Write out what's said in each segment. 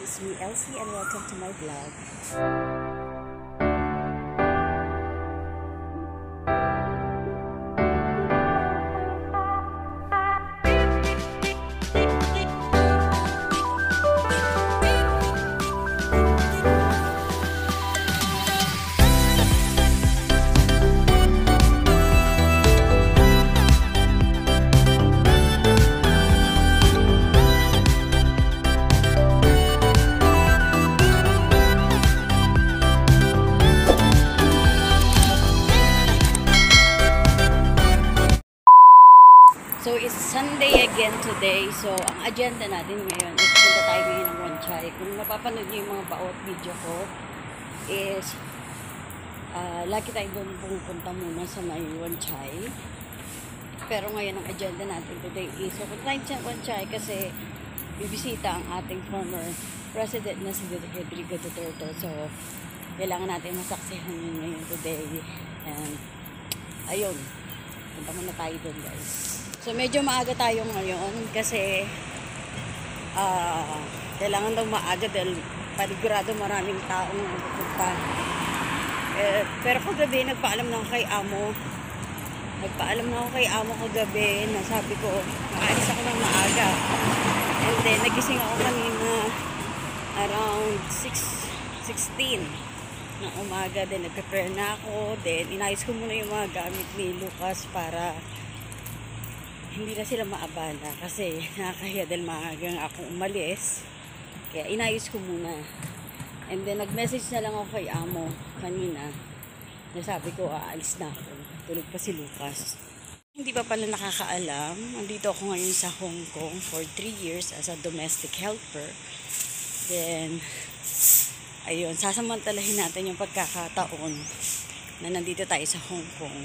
This is me, Elsie, and welcome to my vlog. So, it's Sunday again today. So, ang agenda natin ngayon is punta tayo ngayon ng Wanchay. Kung napapanood niyo yung mga baot video ko, is lagi tayo doon pupunta muna sa may Wanchay. Pero ngayon ang agenda natin today is punta tayo sa Wanchay kasi bibisita ang ating former president na si Rodrigo Duterte. So, kailangan natin masaksihan yun ngayon today. And, ayun. Punta muna tayo doon, guys. So, medyo maaga tayo ngayon kasi kailangan daw maaga dahil panigurado maraming taong pupunta. Pero kagabi, nagpaalam na ako kay amo. Kagabi na sabi ko, maalis ako ng maaga. And then, nagising ako kanina around 6:16 ng umaga. Then, nag-prepare na ako. Then, inayos ko muna yung mga gamit ni Lucas para hindi na sila maabala kasi nakakahiya dahil maagang ako umalis. Kaya inayos ko muna. And then nag-message na lang ako kay amo kanina. Nasabi ko aalis na ako. Tulog pa si Lucas. Hindi pa pala nakakaalam. Nandito ako ngayon sa Hong Kong for 3 years as a domestic helper. Then, ayun, sasamantalahin natin yung pagkakataon na nandito tayo sa Hong Kong.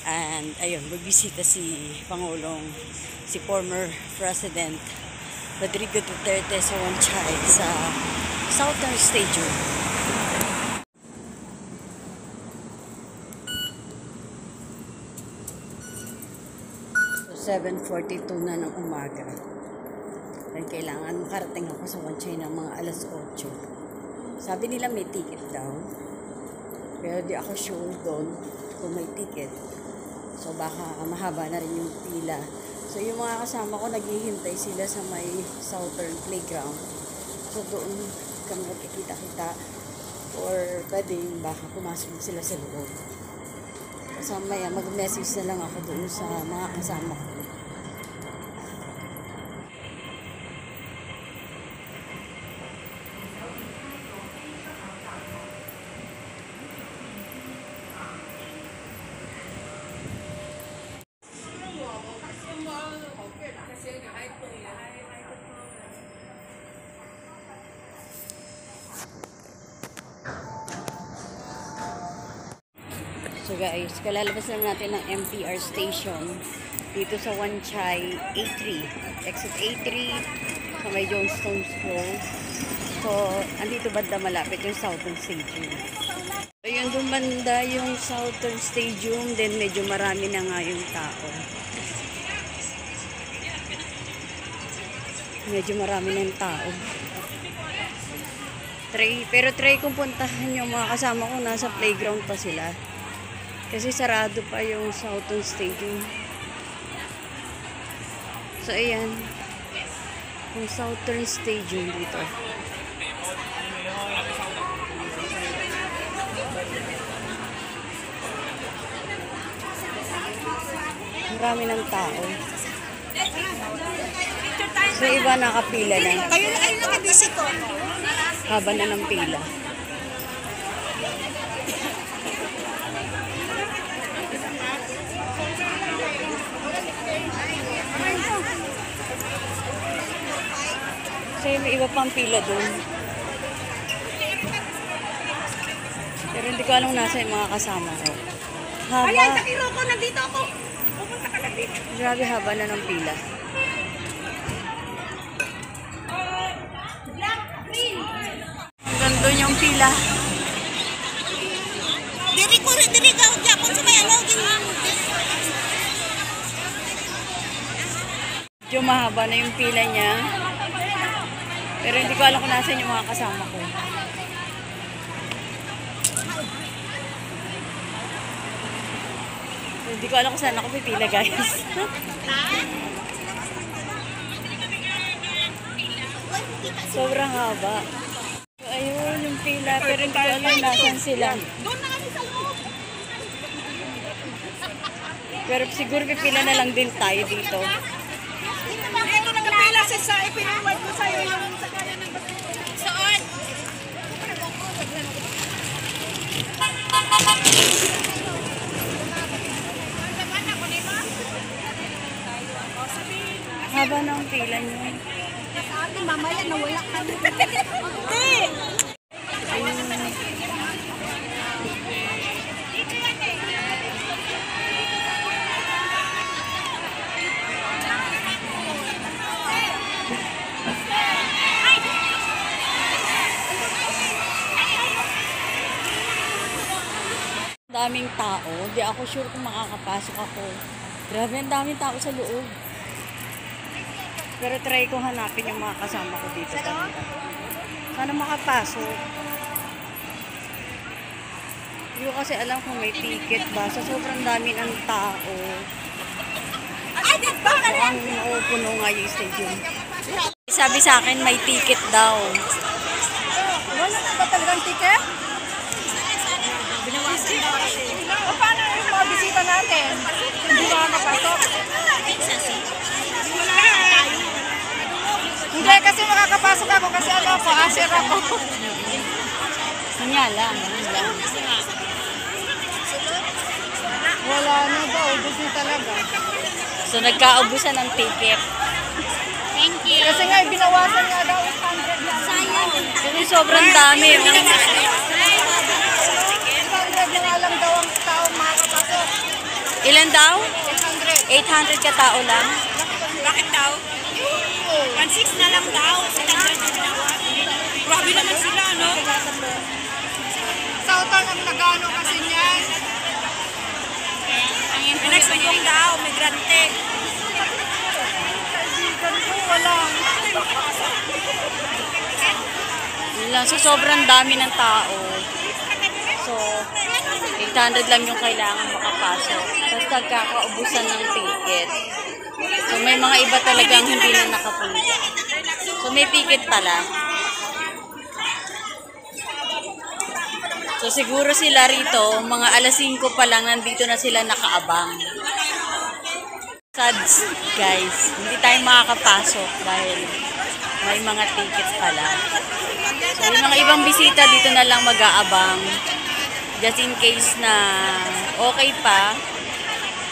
And ayun, magbisita si former President Rodrigo Duterte sa Wanchay sa Southern Stadium. So 7:42 na ng umaga. Then kailangan makarating ako sa Wanchay ng mga alas 8. Sabi nila may ticket daw. Pero di ako sure doon kung may ticket. So, baka mahaba na rin yung pila. So, yung mga kasama ko, naghihintay sila sa may Southern Playground. So, doon kami magkikita-kita. Or, pwedeng baka pumasok na sila sa loob. So, maya, mag-message na lang ako doon sa mga kasama ko. So guys, kalalabas lang natin ng MTR station dito sa Wanchay A3. Exit A3 sa may Johnstone's Road. So, andito banda malapit yung Southern Stadium. So, yun doon banda yung Southern Stadium. Then, medyo marami na nga yung tao. Medyo marami na yung tao. Pero try kong puntahan yung mga kasama ko. Nasa playground pa sila. Kasi sarado pa yung Southern Stadium. So, ayan. Yung Southern Stadium dito. Marami ng tao. So, iba nakapila na. Kayo nakabisit ko. Haba na ng pila. Kasi may iba pang pila doon. Pero hindi ko alam nasa yung mga kasama ko. Haba. Ayan, takiro ko. Nandito ako. Pupunta ka lang dito. Grabe haba na ng pila. Hanggang doon yung pila. Diri ka. Diapon sa may ano. Medyo mahaba na yung pila niya. Pero hindi ko alam kung nasan yung mga kasama ko. Hindi ko alam kung saan ako pipila, guys. Sobrang haba. So, ayun, yung pila. Pero hindi ko alam nasan sila. Doon na kami sa loob. Pero siguro pipila na lang din tayo dito. Dito nakapila sa ipinawad ko sa'yo yung sakaya ng basura. Saan? Haba na ang pila niyo. Sa atin, mamaya nawala kami. Hindi! Daming tao. Di ako sure kung makakapasok ako. Grabe, ang daming tao sa loob. Pero try ko hanapin yung mga kasama ko dito talaga. Sana makapasok. Hindi ko kasi alam kung may ticket ba. Sa sobrang dami ng tao. Ay, di ba? So, ang naupuno nga yung stadium. Sabi sa akin, may ticket daw. Wala na ba talagang ticket? Binawasan daw kasi. O paano yung mga bisita natin? Hindi ba nakapasok? Hindi, kasi makakapasok ako kasi ano ako, asir ako. Kanya lang. Wala na daw, gusto talaga. So, nagkaubusan ng ticket. Thank you. Kasi nga, binawasan nga daw 100 lang. Sayang. Kasi sobrang dami. 100 na nga lang daw ang taong makakapasok. Ilan daw? 800. 800 ka tao lang. Bakit daw? 1.6 na lang daw. Grabe naman sila, no? Sautan ang nagano kasi niyan. Ang nagsubong daw, migrante. Kaibigan ko, wala. Yun lang. So, sobrang dami ng tao. So, 800 lang yung kailangan makapasok. Tapos nagkakaubusan ng ticket. So, may mga iba talagang hindi na nakapunta. So, may ticket pala. So, siguro sila rito, mga alas 5 pa lang, nandito na sila nakaabang. Sads, guys. Hindi tayo makakapasok dahil may mga tickets pala. So, yung mga ibang bisita dito na lang mag-aabang. Just in case na okay pa,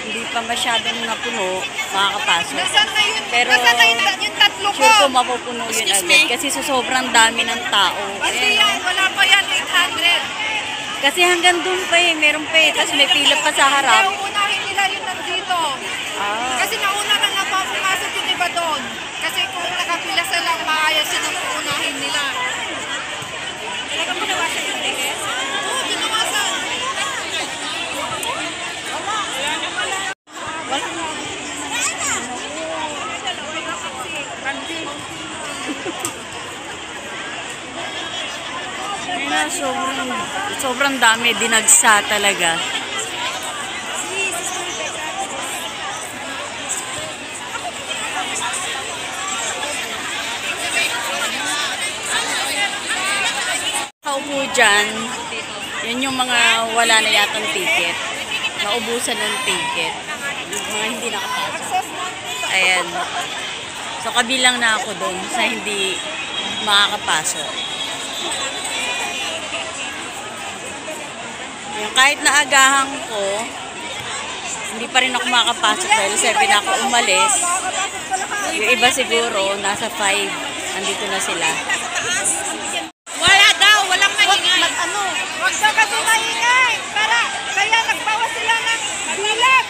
hindi pa masyadong napuno, makakapasok. Nasaan na yun? Pero, Nasaan na yung tatlo ko? sure ko mapupuno yun agad. Kasi sa sobrang dami ng tao. Hindi yan, wala pa yan, 800. Kasi hanggang dun pa eh, meron pa eh. Tapos may pila pa sa harap. Kaya uunahin nila yun nandito. Ah. Kasi nauna na nga pa pumasok yung iba doon. Kasi kung nakapila sila, maayos yun ang uunahin nila. Talaga pinawasan yung ticket? Oo, pinawasan. Ayun na, sobrang dami, dinagsa talaga. Kaupo dyan, yun yung mga wala na yatang ticket. Naubusan ng ticket. Yung mga hindi nakapasok. Ayan. So, kabilang na ako doon sa hindi makakapasok. Yung kahit naagahan ko, hindi pa rin ako makakapasok dahil 7 ako umalis. Yung iba siguro, nasa 5. Andito na sila. Wala daw, walang maingay. Wag daw kasi maingay. Kaya nagbawas sila ng bilang.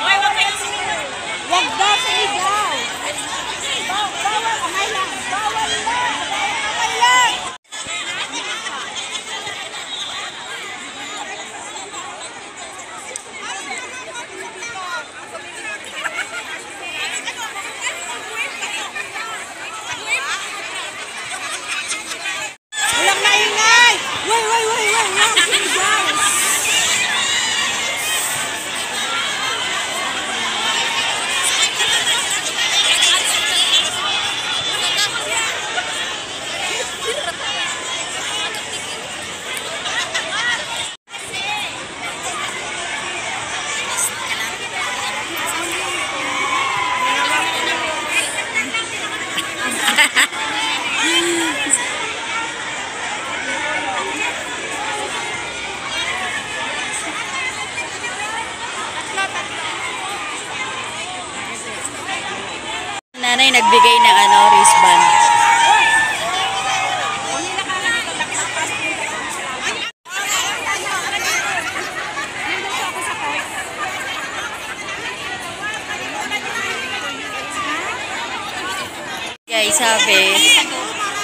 Hoy, wag kayong sumigaw. Wag daw sumigaw. Bawal, amay lang. Bawal lang. Amay lang.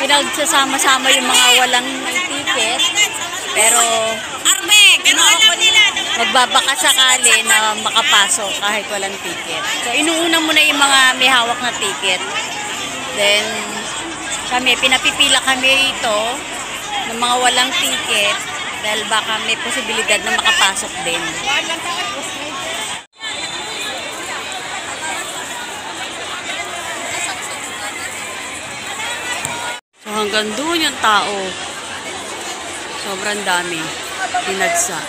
pinagsasama-sama yung mga walang ticket. Pero magbabaka sakali na makapasok kahit walang ticket. So, inuuna muna yung mga may hawak na ticket. Then, pinapipila kami rito ng mga walang ticket dahil baka may posibilidad na makapasok din. So, hanggang doon yung tao. Sobrang dami. Pinagsa.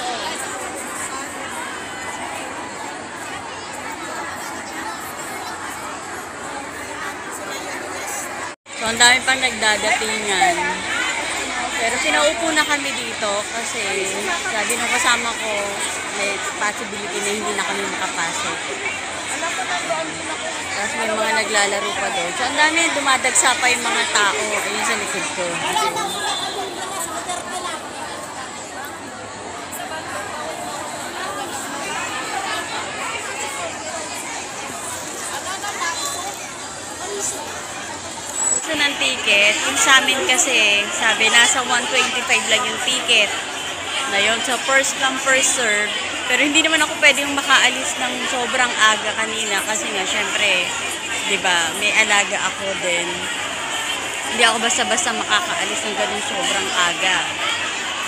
So, ang dami pang nagdadatingan. Pero pinaupo na kami dito kasi sabi ng kasama ko may possibility na hindi na kami makapasok. Tapos may mga naglalaro pa doon. So, ang dami dumadagsa pa yung mga tao. Ayun sa likod ko. Ng ticket, yung sa amin kasi sabi nasa 125 lang yung ticket na yun, so first come first serve, pero hindi naman ako pwedeng makaalis ng sobrang aga kanina kasi nga syempre diba, may alaga ako din, hindi ako basta-basta makakaalis ng ganun sobrang aga,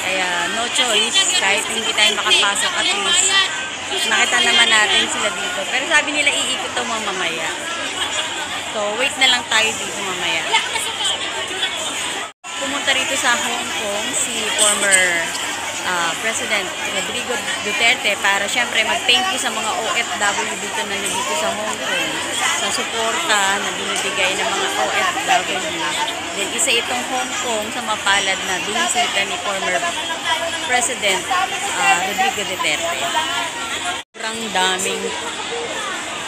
kaya no choice, kahit hindi tayo makapasok at least nakita naman natin sila dito, pero sabi nila iikot daw mamaya. So, wait na lang tayo dito mamaya. Pumunta rito sa Hong Kong si former President Rodrigo Duterte para syempre mag-thank you sa mga OFW dito na nandito sa Hong Kong sa suporta na binibigay ng mga OFW. Then isa itong Hong Kong sa mapalad na binisita ni former President Rodrigo Duterte. Sobrang daming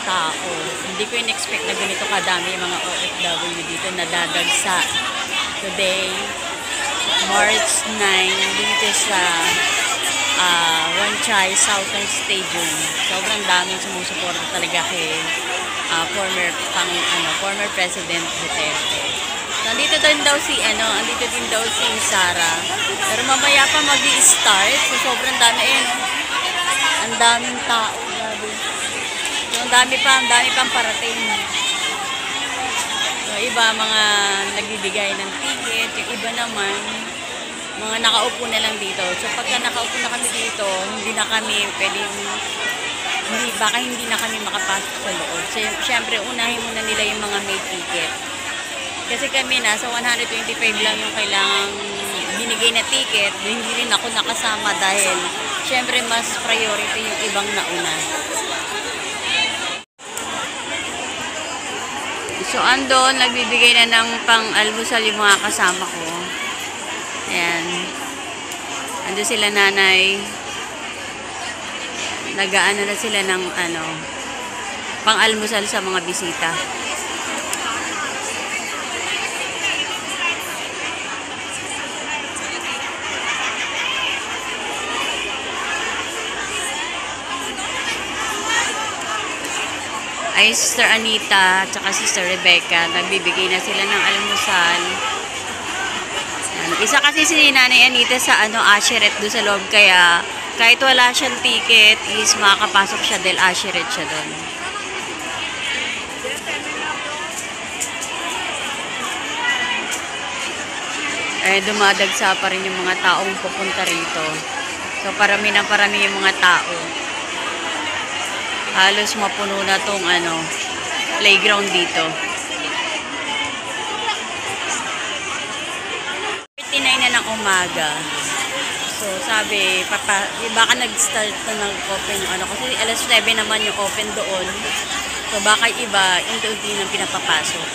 tao. Hindi ko in-expect na ganito kadami yung mga OFW dito na dadagsa. Today, March 9, dito sa Wan Chai Southern Stadium. Sobrang daming sumusuporta talaga kay former President Duterte. So, andito din daw si Sara. Pero mamaya pa mag-i-start. So, sobrang dami ang daming tao. Grabe. Ang dami pang parating. So, iba, mga nagbibigay ng ticket. Yung iba naman, mga nakaupo na lang dito. So, pagka nakaupo na kami dito, hindi na kami pwedeng, baka hindi na kami makapasok sa loob. So, syempre, unahin muna nila yung mga may ticket. Kasi kami, nasa 125 lang yung kailangang binigay na ticket. Hindi rin ako nakasama dahil, syempre, mas priority yung ibang nauna. So, andon, nagbibigay na ng pang-almusal yung mga kasama ko. Ayan. Ando sila nanay. Nagaano na sila ng pang-almusal sa mga bisita. Ay, Sister Anita at saka Sister Rebecca, nagbibigay na sila ng almusal. Isa kasi si Nanay Anita sa Asheret doon sa loob, kaya kahit wala siyang ticket is makakapasok siya dahil Asheret siya doon. Dumadagsa pa rin yung mga taong pupunta rito. So parami yung mga tao. Halos mapuno na tong playground dito. 39 na ng umaga. So sabi, baka nag-start na ng-open yung kasi alas 7 naman yung open doon. So baka iba, unti-unti nang pinapapasok.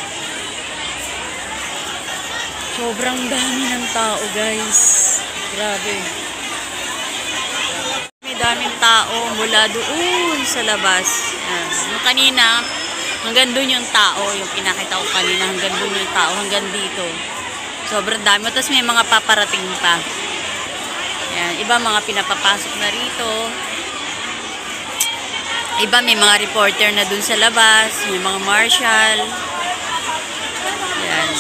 Sobrang dami ng tao, guys. Grabe. Daming tao mula doon sa labas. Yung kanina, hanggang doon yung tao, yung pinakita ko kanina, hanggang doon yung tao, hanggang dito. Sobrang dami. Tapos may mga paparating pa. Ayan, iba mga pinapapasok na rito. Iba may mga reporter na doon sa labas, may mga marshal. Ayan.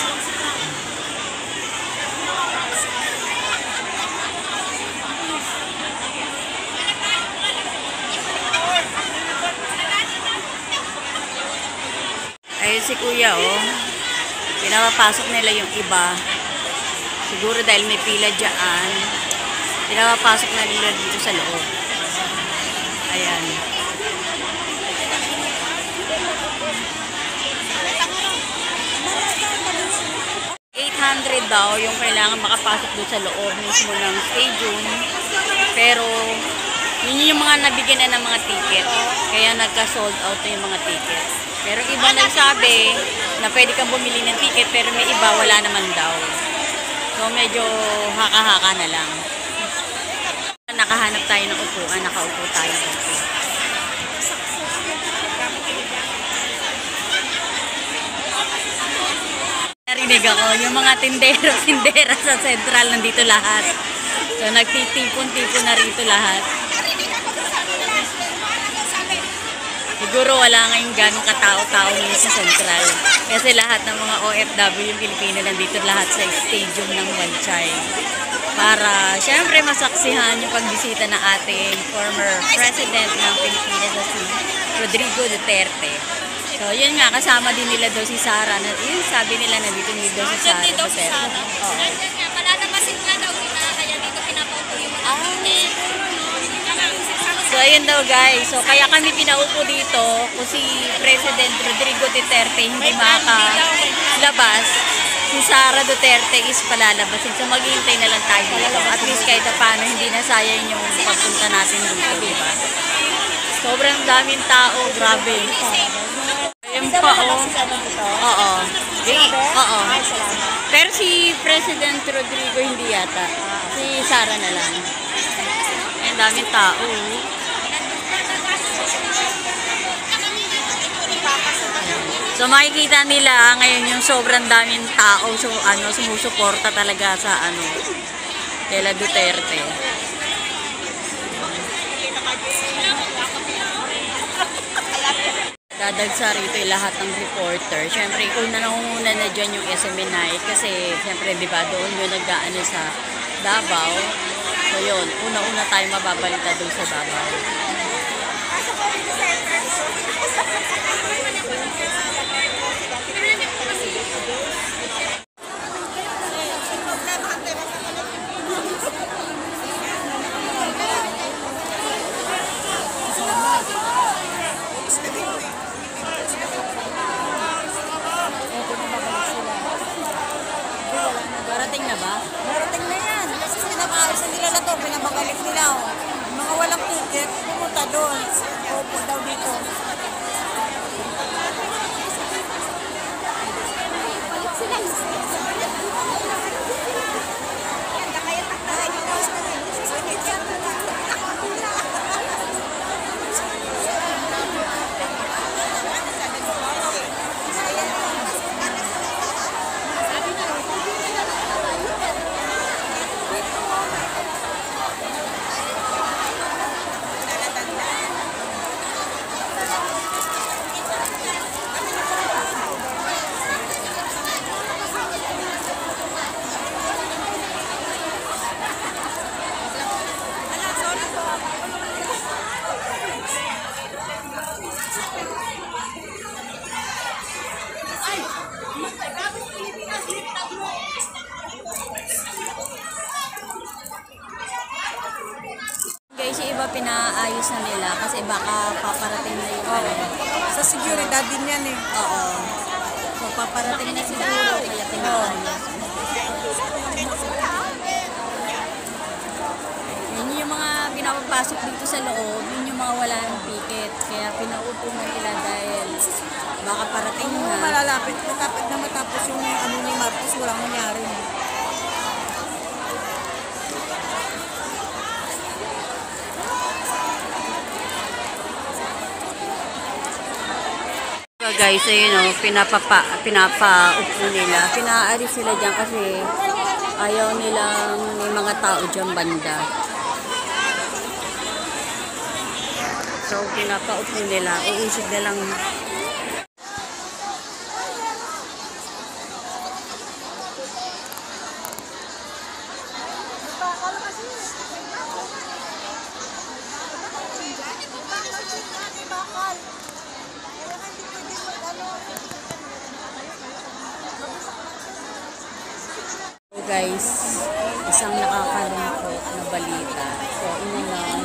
kuya, oh. Pinapapasok nila yung iba. Siguro dahil may pila dyan. Pinapapasok na nila dito sa loob. Ayan. $800 daw yung kailangan makapasok doon sa loob mismo ng stadium. Pero yun yung mga nabigyan na ng mga ticket. Kaya nagka-sold out na yung mga ticket. Pero iba nagsabi na pwede kang bumili ng ticket pero may iba wala naman daw. So medyo haka-haka na lang. Nakahanap tayo ng upuan, nakaupo tayo dito. Narinig ako, yung mga tindera sa Central nandito lahat. So nagtitipon-tipon na rito lahat. Siguro wala ngayong ganong katao-tao ngayon sa Central. Kasi lahat ng mga OFW yung Pilipino nandito lahat sa stadium ng Wanchay. Para syempre masaksihan yung pagbisita ng ating former president ng Pilipinas na si Rodrigo Duterte. So yun nga, kasama din nila doon si Sara. Yun sabi nila nandito nila si Sara Duterte. Oo. Malalabasin nga daw nila, kaya dito pinapaupo yung mga ticket. So ayun daw guys, so kaya kami pinaupo dito kung si President Rodrigo Duterte hindi makalabas, si Sara Duterte is palalabasin. So maghihintay na lang tayo dito. At least kahit paano hindi nasayang yung pagpunta natin dito, diba? Sobrang daming tao, grabe. Ayun pa, oh. Oo. Oo. Pero si President Rodrigo hindi yata. Si Sara na lang. Ayun, daming tao. So makikita nila ngayon yung sobrang daming tao, so sumusuporta talaga sa kila Duterte. Dadagsa rito lahat ng reporter. Siyempre, una nangunguna na dyan yung SMNI kasi siyempre, di ba, doon yung nag-aano sa Davao. So yun, una-una tayo mababalita doon sa Davao. Darating na ba? Darating na yan. Kasi pinapakaalisan nila na to, pinapagalit nila. Oh. Mga walang ticket, pumunta doon. Opo daw dito. Guys, yung iba pinaayos na nila kasi baka paparating na yung Sa seguridad din yan eh. Oo. So paparating na siguro kaya pinaayos. Yun yung mga pinapapasok dito sa loob, yun yung mga wala ng ticket. Kaya pinaupo na nila dahil baka parating na. Malalapit, matapit na matapos yung ni Marcos, walang nangyari. Guys, ayun pinapaupo nila. Pinaalis sila dyan kasi ayaw nilang may mga tao dyan banda. So, pinapaupo nila. Uusig na lang. guys, isang nakakalungkot na balita. So, inunang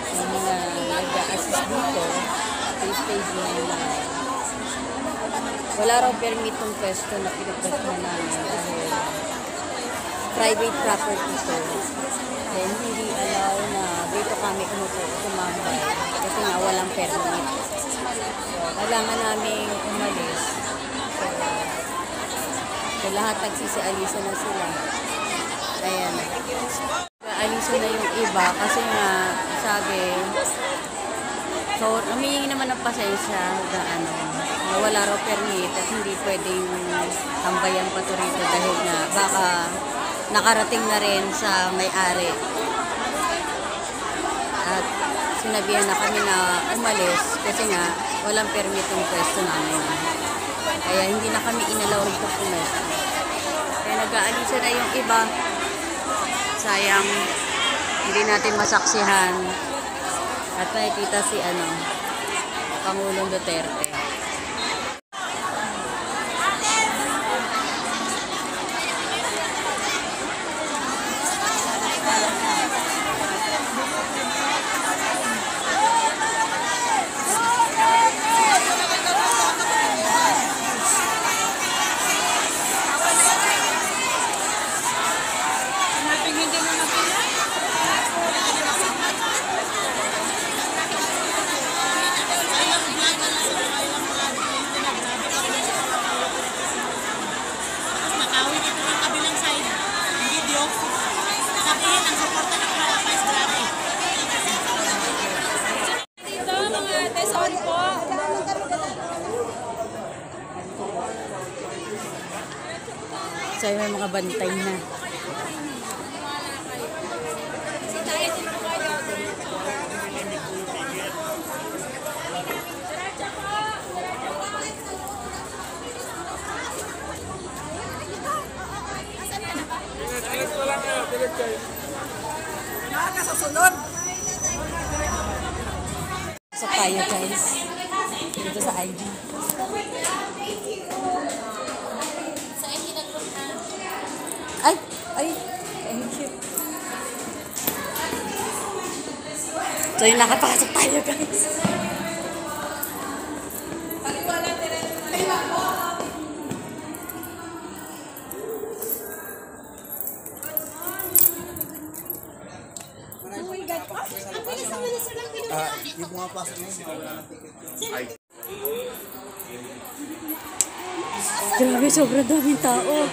yung mga nag-a-assist dito sa stage 9 na wala raw permit ng pwesto na pinagpwesto namin dahil private property ito. Then, hindi allow na dito kami tumambay kasi nga walang permit. So, kailangan namin umalis. So, lahat nagsisialisa na sila. Ayan. Alisa na yung iba kasi nga sabi, so humihingi naman ng pasensya na wala raw permit at hindi pwedeng tambayan pa to rito dahil nga baka nakarating na rin sa may-ari. At sinabihan na kami na umalis kasi nga walang permit yung pwesto namin. Kaya hindi na kami inalaw rito pumesto. Kaya nag-aalisa na yung iba. Sayang hindi natin masaksihan at makikita si Pangulong Duterte. So, may mga bantay na. So, tayo guys. Dito sa IG. Ay, thank you. So, yung nakapasok tayo, guys. Yung mga pasok na yun, wala ng ticket. Grabe, sobrang daming tao.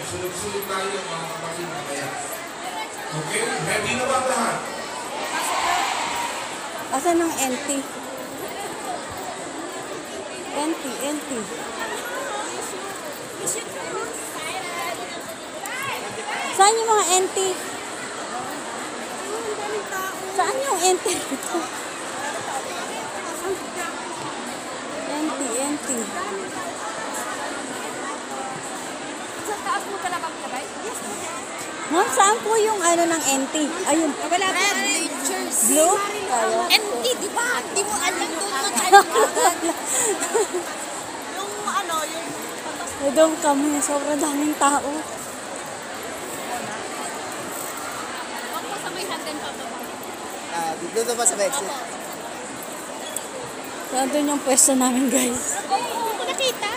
Okay, ready na ba lahat? Asan ang NT? NT. Saan yung mga NT? Saan yung NT dito? NT. Ma'am, saan po yung ng NT? Ayun. Wala po pictures. Blue? NT, di ba? Di mo alam doon magkano agad. yung Doon kami, sobrang daming tao. Huwag po sa may hagdan pa ba? Dito pa sa exit. So, doon yung pwesto namin, guys. Hindi ko nakita.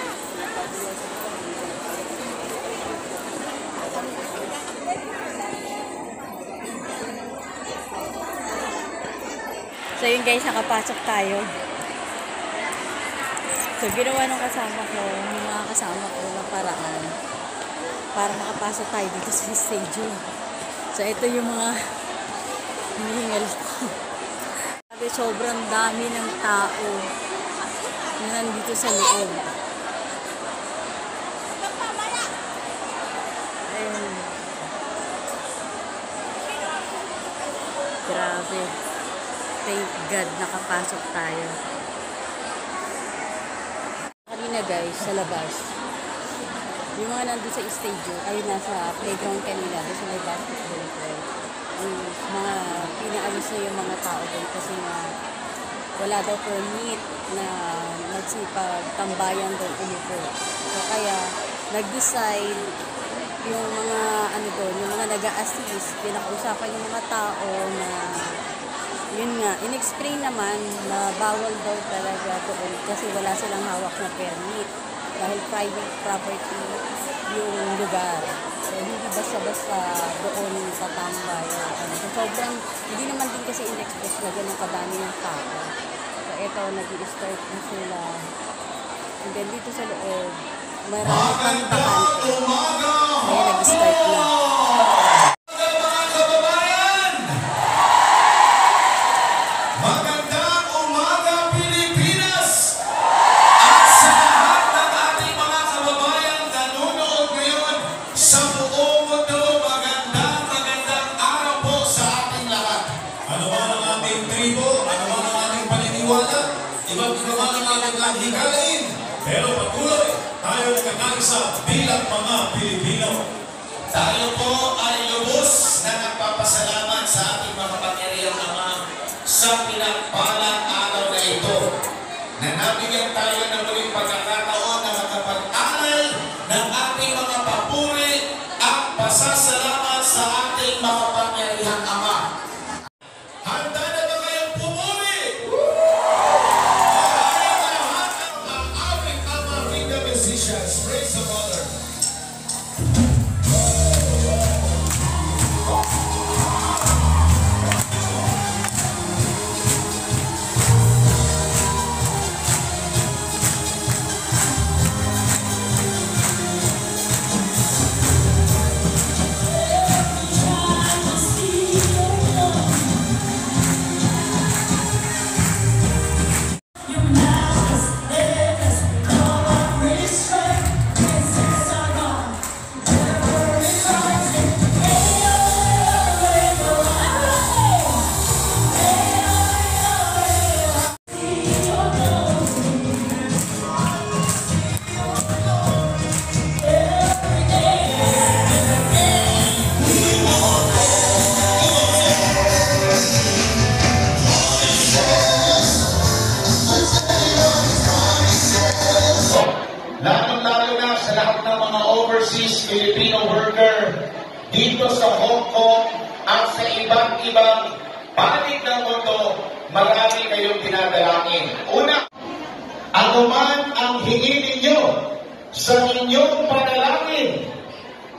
So, yun guys, nakapasok tayo. So, ginawa ng kasama ko, yung mga kasama ko ng paraan para makapasok tayo dito sa stadium. So, ito yung mga hinihingal ko. Sabi, sobrang dami ng tao na nandito sa loob. Ayun. Grabe. Thank God, nakapasok tayo. Kanina guys, sa labas, yung mga nandun sa stadium, ay nasa playground kanina, doon sa may basketball court. Yung mga pinaalis na yung mga tao doon kasi nga wala daw permit na magsipag-tambayan doon umupo. So kaya nag-decide yung mga doon, nag-a-assist, pinakausapan yung mga tao na yun nga, in-explain naman na bawal daw talaga doon kasi wala silang hawak na permit dahil private property yung lugar. So, hindi basta-basta doon tatambay. So, sobrang, hindi naman din kasi in-express na ganun kadami ng tao. So, eto, nag-i-start na sila. And then, dito sa loob, marami pang bakante. Kaya nag-start na. Pero patuloy tayo nagkakaisa bilang mga Pilipino. Tayo po ay lubos na nagpapasalamat sa ating mga kapangyarihang Ama sa pinagpalang araw na ito. Na nabigyan tayo ng muling pagkakataon na makapag-aral ng ating mga papuri at pasasalamat sa ating mga kapangyarihang Ama. Handa na ba kayong pumuli? Praise the Father. Lalo na sa lahat ng mga overseas Filipino worker dito sa Hong Kong at sa iba't ibang panig ng mundo, marami kayong dinadalangin. Una, anuman ang hingin ninyo sa inyong panalangin,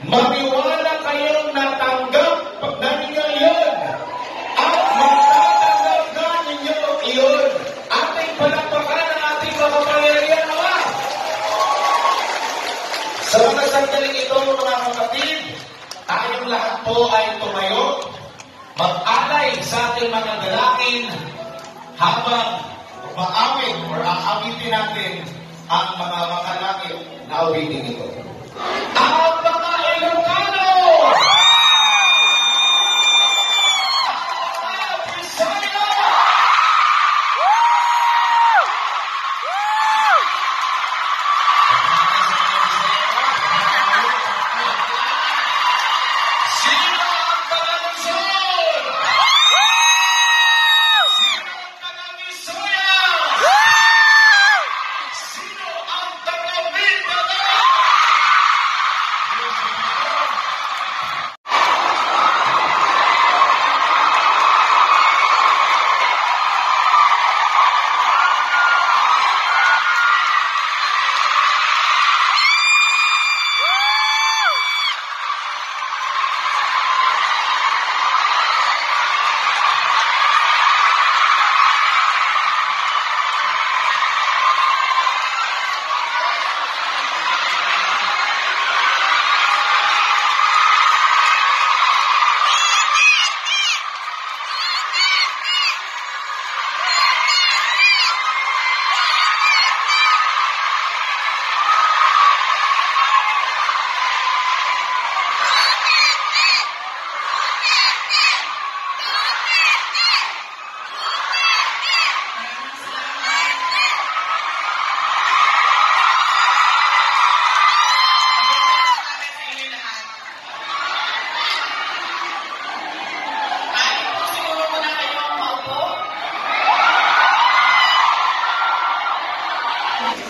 maniwala kayong natanggap na ninyo yun at matatanggap na ninyo iyon. Ating palakpakan ang ating mga pangyarihan Ama. Sa mga sandaling ito, mga kapatid, tayong lahat po ay tumayo, mag-alay sa ating mga dalangin habang maawit or aawitin natin ang mga makalangit na awitin ito. Ang mga Ilocano!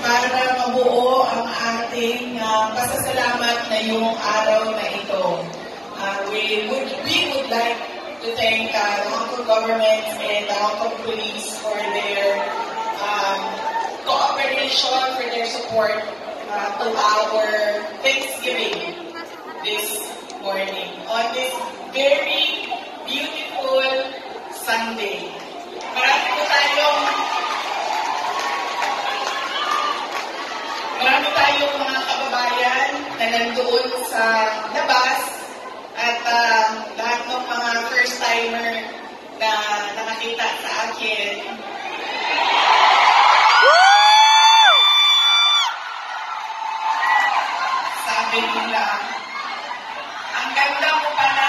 para mabuo ang ating pasasalamat na yung araw na ito. We'll would like to thank the Hong Kong government and the Hong Kong police for their cooperation, for their support to our Thanksgiving this morning on this very beautiful Sunday. Marami tayong mga kababayan na nandoon sa labas at lahat ng mga first-timer na nakakita sa akin. Sabi nila, ang ganda mo pala.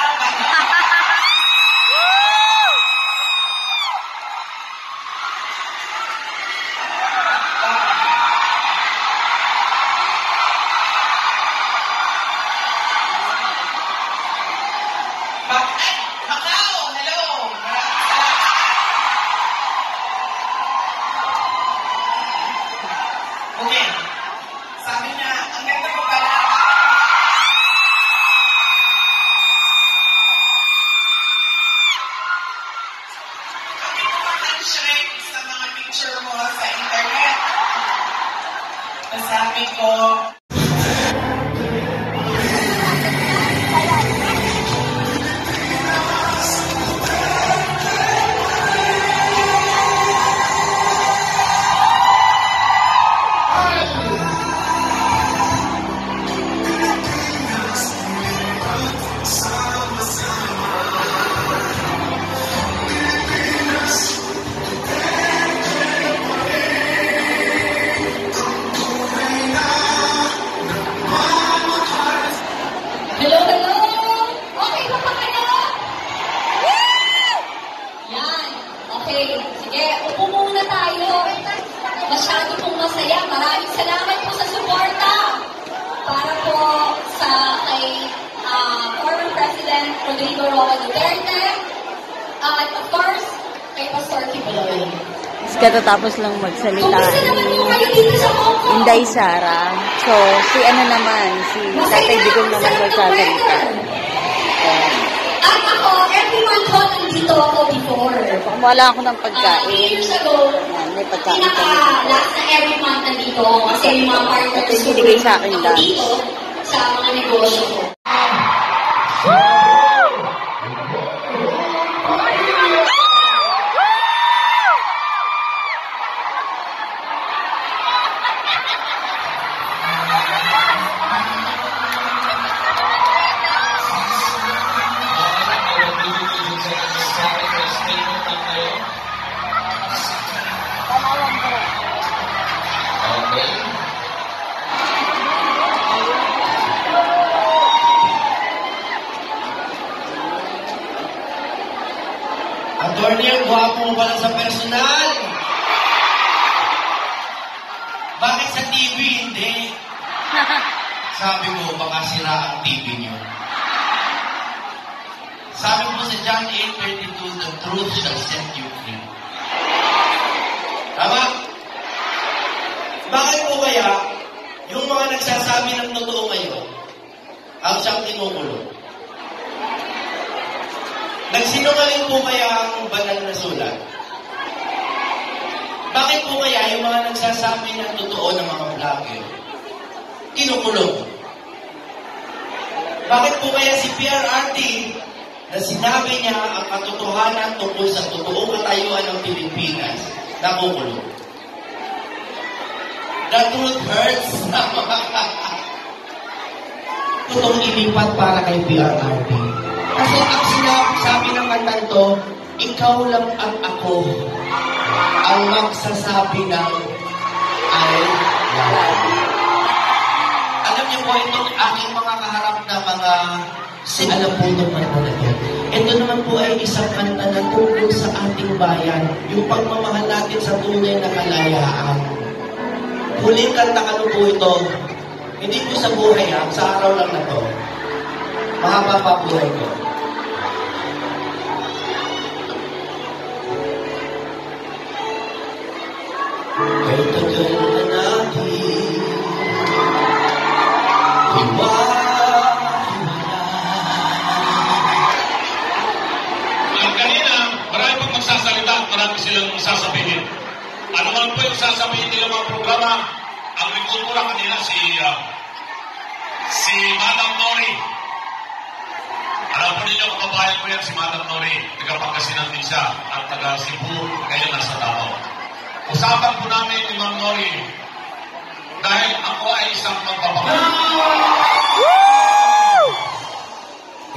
Macau, hello! Maraming salamat! Okay. Sabi niya, ang ganda mo pala. Bakit mo mag-share sa mga picture mo sa internet? Sabi ko, Hello, hello! Okay ba pa kayo? Yan. Okay. Sige, upo muna tayo. Masyado pong masaya. Maraming salamat po sa suporta. Para po sa kay former President Rodrigo Roa Duterte. At of course, kay Pastor Kibuloy. Katatapos lang magsalita Kumusta naman po kayo dito sa Hong Kong? Inday Sara. So, si ano naman, si Tatay Digong naman magsasalita. At ako, every month po nandito ako before. Wala ako ng 3 pagkain. years ago, Yan, may pagkain kami. pinaka-last na every month nandito ako kasi yung mga partners Tapos binigay sa akin ako lang. dito sa mga negosyo ko. Attorney, ang gwapo mo pala sa personal. Bakit sa TV hindi? Sabi ko, baka sira ang TV niyo. Sabi mo sa John 8:32, the truth shall set you free. Tama? Bakit po kaya yung mga nagsasabi ng totoo ngayon ang siyang kinukulong? Nagsinungaling po kaya ang banal na sulat? Bakit po kaya yung mga nagsasabi ng totoo ng mga vlogger kinukulong? Bakit po kaya si PRRT na sinabi niya ang katotohanan tungkol sa totoong katayuan ng Pilipinas nakukulong? The truth hurts. Totoong ilipat para kay PRRT. Kasi ang sabi ng kantang to, ikaw lang at ako ang magsasabi ng I love you. Alam niyo po, itong aking mga kaharap na mga alam po naman po na ito. Ito naman po ay isang kanta na tungkol sa ating bayan. Yung pagmamahal natin sa tunay na kalayaan. Huling kanta ka po ito. Hindi po sa buhay sa araw lang na to. Mahaba pa buhay ko. Kay tagal na natin hiwa-hiwala. nilang sasabihin. Ano man po yung sasabihin nila mga programa, ang likod ko lang kanila si Madam Nori. Alam po ninyo, kababayan ko yan si Madam Nori. Taga-Pangasinan din siya at taga-Cebu, ngayon nasa Davao. Usapan po namin ni Ma'am Nori dahil ako ay isang magpapakali.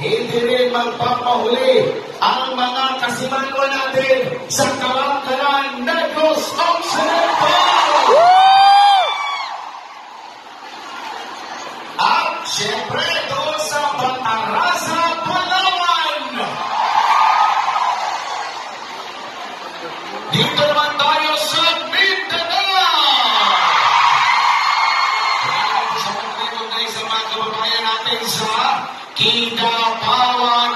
Hindi rin magpapahuli ang mga kasimanwa natin sa Kalangalan Negros Occidental. At siyempre doon sa Batarasa, Palawan. Dito naman tayo sa Mindanao. Kaya sa pagkakot na sa mga kababayan natin sa Kidapawan.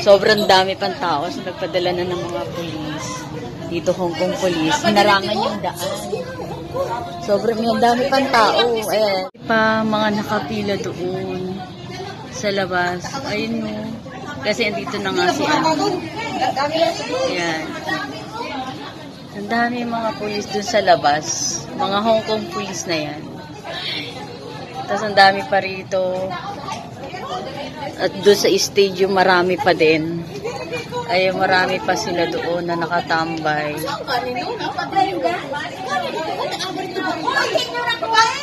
Sobrang dami pang tao sa nagpadala na ng mga polis. Dito Hong Kong Police, hinarangan yung daan. Sobrang yung dami pang tao. Ayan. Pa mga nakapila doon sa labas. Ayun no. Kasi andito na nga si ano. Ayan. Ang dami mga polis doon sa labas. Mga Hong Kong Police na yan. Tapos ang dami pa rito. At doon sa stadium marami pa din. Ay marami pa sila doon na nakatambay.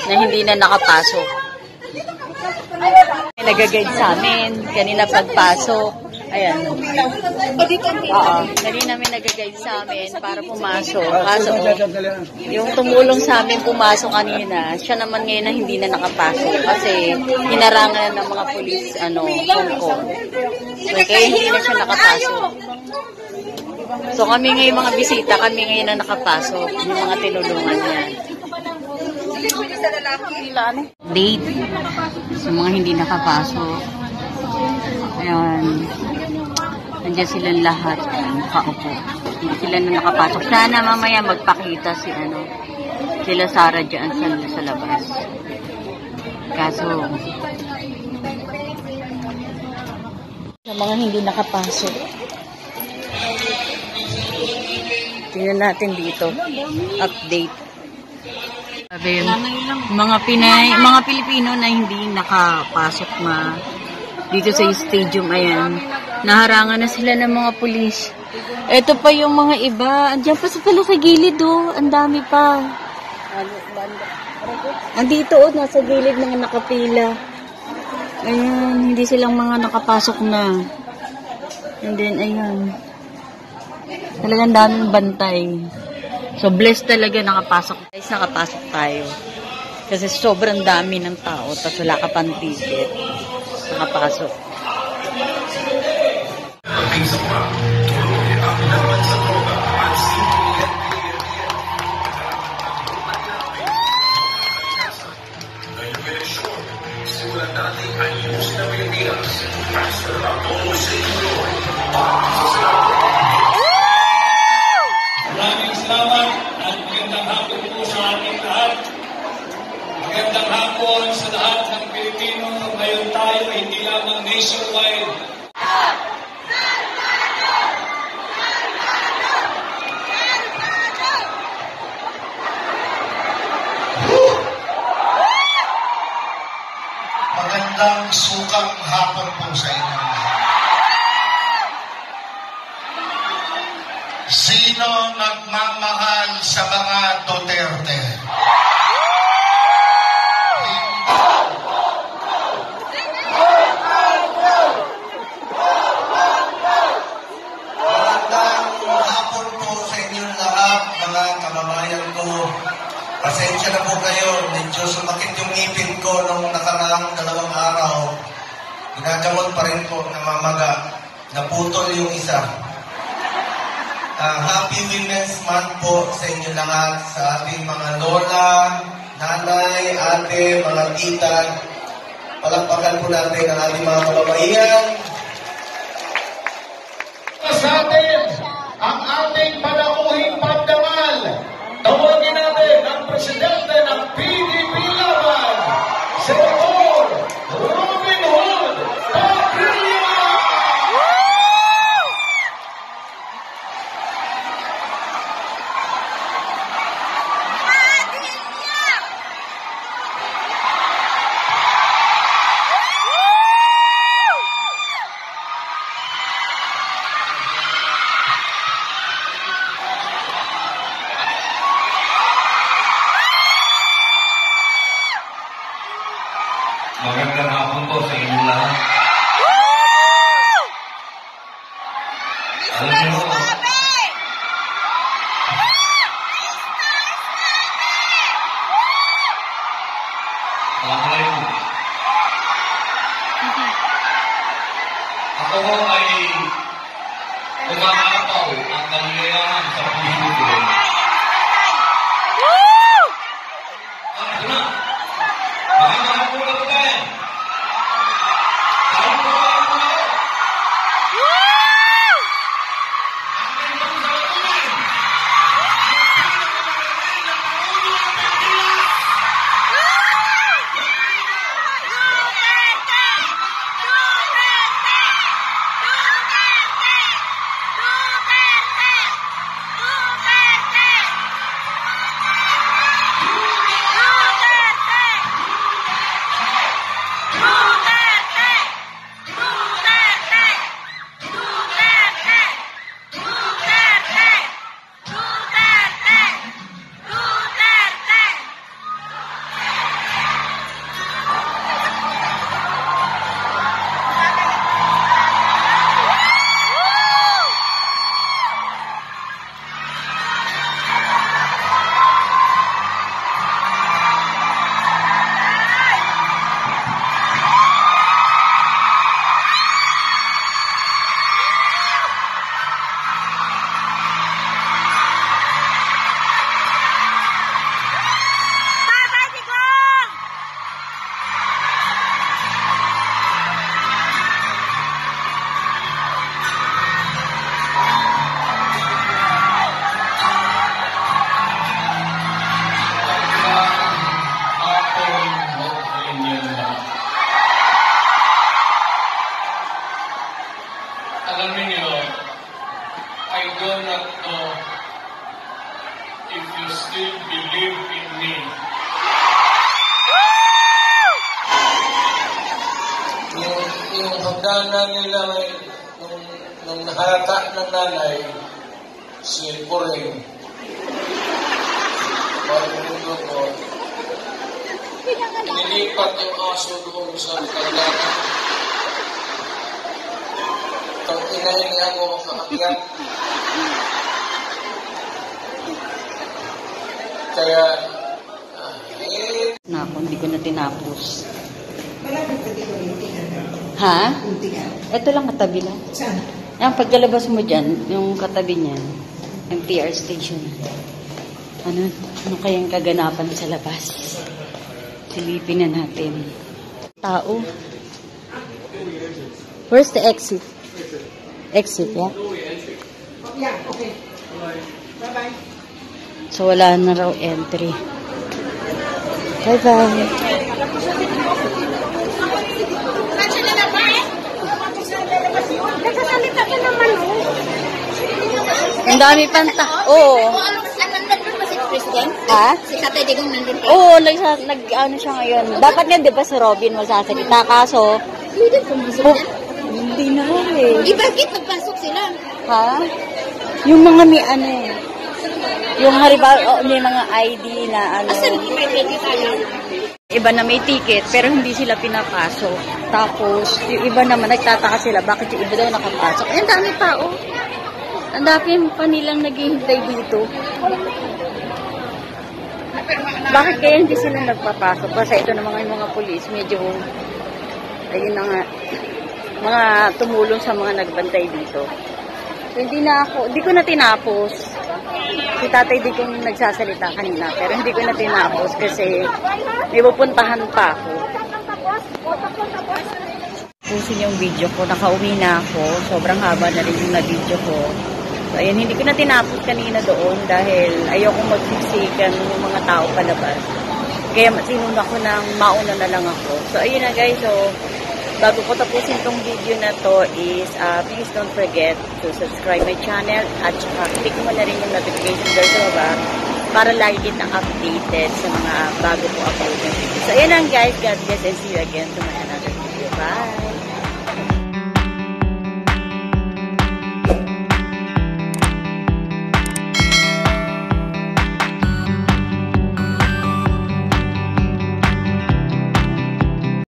Na hindi na nakapasok. Nag-guide sa amin kanina pagpasok. Ayan. Oo. Kanina may nag-guide sa amin para pumasok. Kaso yung tumulong sa amin pumasok kanina, siya naman ngayon na hindi na nakapasok kasi hinarangan ng mga pulis Hong Kong. So, kaya hindi na siya nakapasok. So kami ngayon mga bisita, kami ngayon na nakapasok. Yung mga tinulungan niya. Date. Sa mga hindi nakapasok. Ayan. Nandiyan silang lahat. Nakaupo. Hindi sila na nakapasok. Sana mamaya magpakita sila Sarah dyan sa labas. Kaso, sa mga hindi nakapasok. Tingnan natin dito. Update. Sabi, mga Pilipino na hindi nakapasok dito sa stadium, ayan. Naharangan na sila ng mga pulis. Ito pa yung mga iba. Andiyan pa sila sa gilid, oh. Ang dami pa. Andito, oh, nasa gilid mga nakapila. Ayan, hindi silang mga nakapasok na. And then, ayan. Talagang daming bantay. So, blessed talaga nakapasok. Guys, nakapasok tayo. Kasi sobrang dami ng tao. Tapos wala ka pang ticket. Nakapasok. Maraming salamat at magandang hapon po sa ating lahat. Magandang hapon sa lahat ng Pilipino. Ngayon tayo hindi lamang nationwide. Magandang sukang hapon po sa inyo. Sino nagmamahal sa mga Duterte? Magandang hapon po sa inyo lahat, mga kababayan ko. Pasensya na po kayo, medyo sumakit yung ngipin ko nung nakaraang 2 araw. Ginagamot pa rin po, namamaga. Naputol yung isa. Happy Women's Month po sa inyo lahat, sa ating mga lola, nanay, ate, mga tita. Palakpakan po natin ang ating mga kababaihan. Sa atin, ang ating panauhing pagdamal. Tawagin natin ang presidente ng PDP Laban, Senator Robin Hood Padilla! Magandang hapon po sa inyong lahat. Alam niyo, ako ho ay umaapaw ang kaligayahan sa puso ko. Ano na? Mahal po na po tayo. Tayo po tayo po na. Ang gandang sa latunay. Alam niyo, I do not know if you still believe in me. Yung hagdanan nila nung naharata ng nanay, si Puring. Pag-mundo ko, nilipat yung aso doon sa hagdanan. Pag inahin ako makaakyat. Kaya, Nako, hindi ko na tinapos. Ha? Ito lang katabi lang. Saan? Ang pagkalabas mo dyan, yung katabi niyan, MTR station. Ano kayang kaganapan sa labas? Silipin na natin. Tao. Where's the exit? Exit, yeah? Yeah, okay. Bye-bye. So, wala na raw entry. Bye-bye. Nagsasalita ka naman, Ang dami panta. Oo. nandun ba si President? Ha? Si Tatay Digong nandun po. Oo, nag-ano siya ngayon. Dapat nga, di ba, si Robin magsasalita. Kaso, Hindi pumasok na. hindi na eh. Bakit nagpasok sila? Ha? Yung mga may ano eh. Yung halimbawa, may mga ID na ano. Asan may pwede tayo? Iba na may ticket, pero hindi sila pinapasok. Tapos, yung iba naman, nagtataka sila, bakit yung iba daw nakapasok. Eh, ang dami tao. Ang dami pa nilang naghihintay dito. Bakit kaya hindi sila nagpapasok? Kasi ito na mga pulis, medyo, ayun na nga, mga tumulong sa mga nagbantay dito. So, hindi ko na tinapos. Si Tatay di kong nagsasalita kanina, pero hindi ko na tinapos kasi may pupuntahan pa ako. Pusin yung video ko. Nakauwi na ako. Sobrang haba na rin yung na-video ko. So, ayun, hindi ko na tinapos kanina doon dahil ayokong magsiksikan ng mga tao palabas. Kaya sinuna ko ng mauna na lang ako. So, ayun na guys. So, bago ko tapusin tong video na to is, please don't forget to subscribe my channel at saka click mo na rin yung notification bell sa baba para lagi kitang updated sa mga bago ko upload na video. So, ayun lang guys. God bless and see you again to my another video. Bye!